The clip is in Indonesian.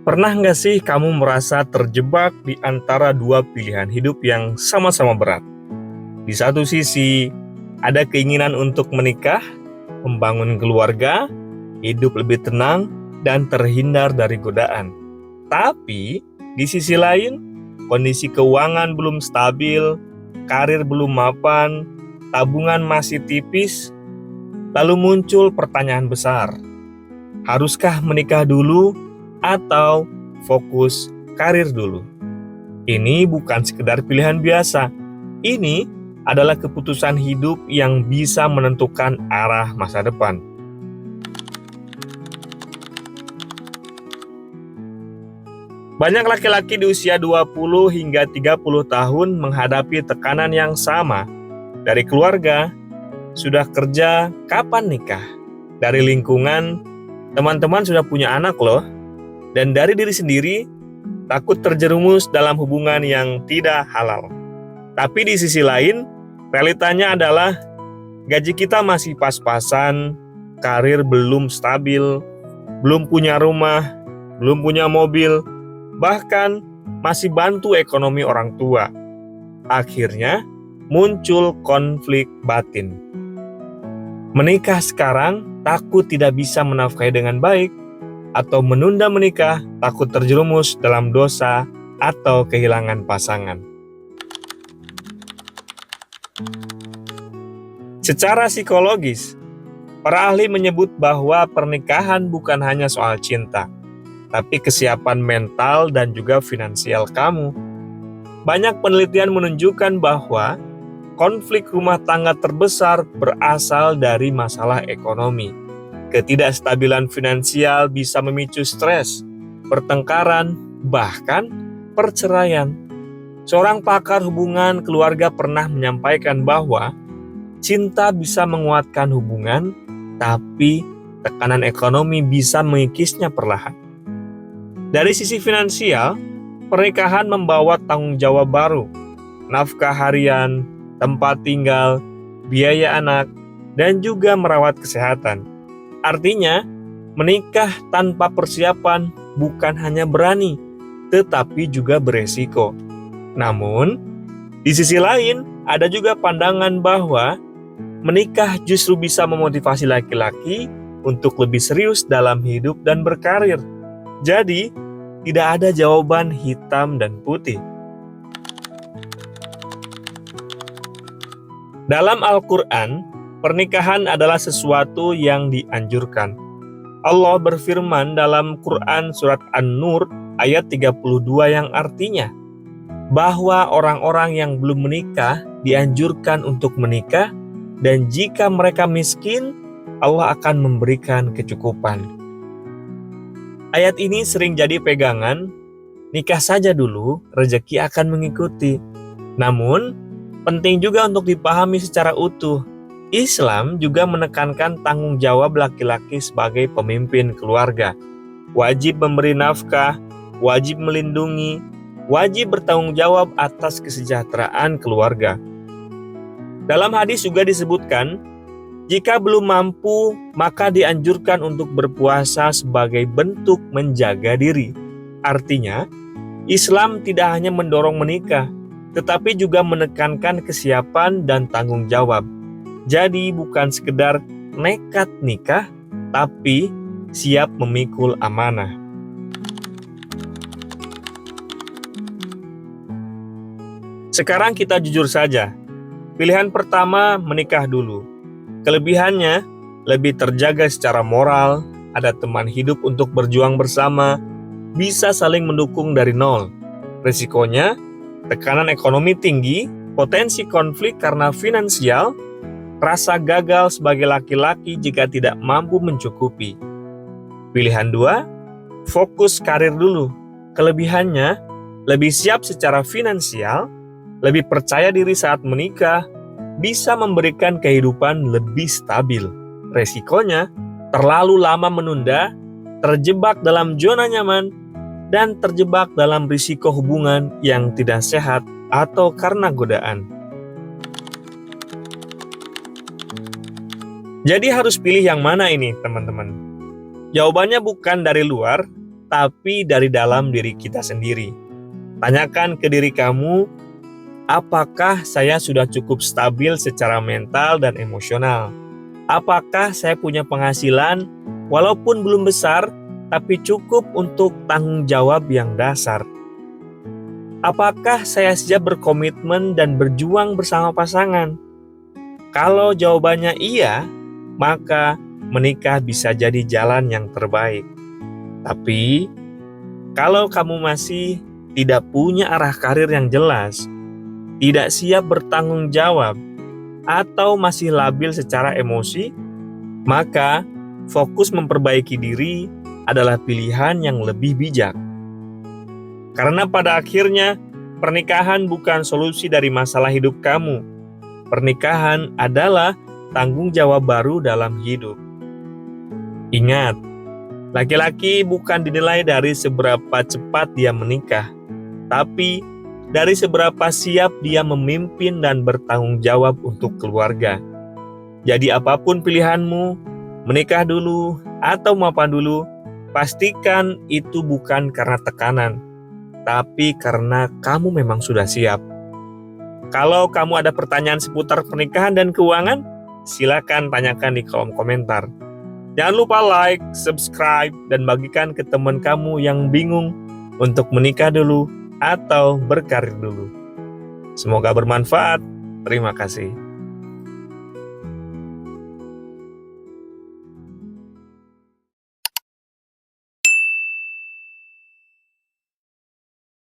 Pernah nggak sih kamu merasa terjebak di antara dua pilihan hidup yang sama-sama berat? Di satu sisi, ada keinginan untuk menikah, membangun keluarga, hidup lebih tenang, dan terhindar dari godaan. Tapi, di sisi lain, kondisi keuangan belum stabil, karir belum mapan, tabungan masih tipis, lalu muncul pertanyaan besar. Haruskah menikah dulu atau fokus karir dulu? Ini bukan sekedar pilihan biasa. Ini adalah keputusan hidup yang bisa menentukan arah masa depan. Banyak laki-laki di usia 20 hingga 30 tahun menghadapi tekanan yang sama. Dari keluarga, sudah kerja, kapan nikah? Dari lingkungan, teman-teman sudah punya anak loh. Dan dari diri sendiri, takut terjerumus dalam hubungan yang tidak halal. Tapi di sisi lain, realitanya adalah gaji kita masih pas-pasan, karir belum stabil, belum punya rumah, belum punya mobil, bahkan masih bantu ekonomi orang tua. Akhirnya, muncul konflik batin. Menikah sekarang takut tidak bisa menafkahi dengan baik, atau menunda menikah takut terjerumus dalam dosa atau kehilangan pasangan. Secara psikologis, para ahli menyebut bahwa pernikahan bukan hanya soal cinta, tapi kesiapan mental dan juga finansial kamu. Banyak penelitian menunjukkan bahwa konflik rumah tangga terbesar berasal dari masalah ekonomi. Ketidakstabilan finansial bisa memicu stres, pertengkaran, bahkan perceraian. Seorang pakar hubungan keluarga pernah menyampaikan bahwa cinta bisa menguatkan hubungan, tapi tekanan ekonomi bisa mengikisnya perlahan. Dari sisi finansial, pernikahan membawa tanggung jawab baru, nafkah harian, tempat tinggal, biaya anak, dan juga merawat kesehatan. Artinya, menikah tanpa persiapan bukan hanya berani, tetapi juga beresiko. Namun, di sisi lain, ada juga pandangan bahwa menikah justru bisa memotivasi laki-laki untuk lebih serius dalam hidup dan berkarir. Jadi, tidak ada jawaban hitam dan putih. Dalam Al-Quran, pernikahan adalah sesuatu yang dianjurkan. Allah berfirman dalam Quran surat An-Nur ayat 32 yang artinya bahwa orang-orang yang belum menikah dianjurkan untuk menikah, dan jika mereka miskin, Allah akan memberikan kecukupan. Ayat ini sering jadi pegangan, nikah saja dulu, rezeki akan mengikuti. Namun, penting juga untuk dipahami secara utuh. Islam juga menekankan tanggung jawab laki-laki sebagai pemimpin keluarga. Wajib memberi nafkah, wajib melindungi, wajib bertanggung jawab atas kesejahteraan keluarga. Dalam hadis juga disebutkan, jika belum mampu, maka dianjurkan untuk berpuasa sebagai bentuk menjaga diri. Artinya, Islam tidak hanya mendorong menikah, tetapi juga menekankan kesiapan dan tanggung jawab. Jadi bukan sekedar nekat nikah, tapi siap memikul amanah. Sekarang kita jujur saja. Pilihan pertama, menikah dulu. Kelebihannya, lebih terjaga secara moral, ada teman hidup untuk berjuang bersama, bisa saling mendukung dari nol. Risikonya, tekanan ekonomi tinggi, potensi konflik karena finansial, rasa gagal sebagai laki-laki jika tidak mampu mencukupi. Pilihan 2, fokus karir dulu. Kelebihannya, lebih siap secara finansial, lebih percaya diri saat menikah, bisa memberikan kehidupan lebih stabil. Resikonya, terlalu lama menunda, terjebak dalam zona nyaman, dan terjebak dalam risiko hubungan yang tidak sehat atau karena godaan. Jadi harus pilih yang mana ini, teman-teman? Jawabannya bukan dari luar, tapi dari dalam diri kita sendiri. Tanyakan ke diri kamu, apakah saya sudah cukup stabil secara mental dan emosional? Apakah saya punya penghasilan, walaupun belum besar, tapi cukup untuk tanggung jawab yang dasar? Apakah saya siap berkomitmen dan berjuang bersama pasangan? Kalau jawabannya iya, maka menikah bisa jadi jalan yang terbaik. Tapi, kalau kamu masih tidak punya arah karir yang jelas, tidak siap bertanggung jawab, atau masih labil secara emosi, maka fokus memperbaiki diri adalah pilihan yang lebih bijak. Karena pada akhirnya, pernikahan bukan solusi dari masalah hidup kamu. Pernikahan adalah tanggung jawab baru dalam hidup. Ingat, laki-laki bukan dinilai dari seberapa cepat dia menikah, tapi dari seberapa siap dia memimpin dan bertanggung jawab untuk keluarga. Jadi apapun pilihanmu, menikah dulu atau mapan dulu, pastikan itu bukan karena tekanan, tapi karena kamu memang sudah siap. Kalau kamu ada pertanyaan seputar pernikahan dan keuangan, silakan tanyakan di kolom komentar. Jangan lupa like, subscribe, dan bagikan ke teman kamu yang bingung untuk menikah dulu atau berkarir dulu. Semoga bermanfaat. Terima kasih.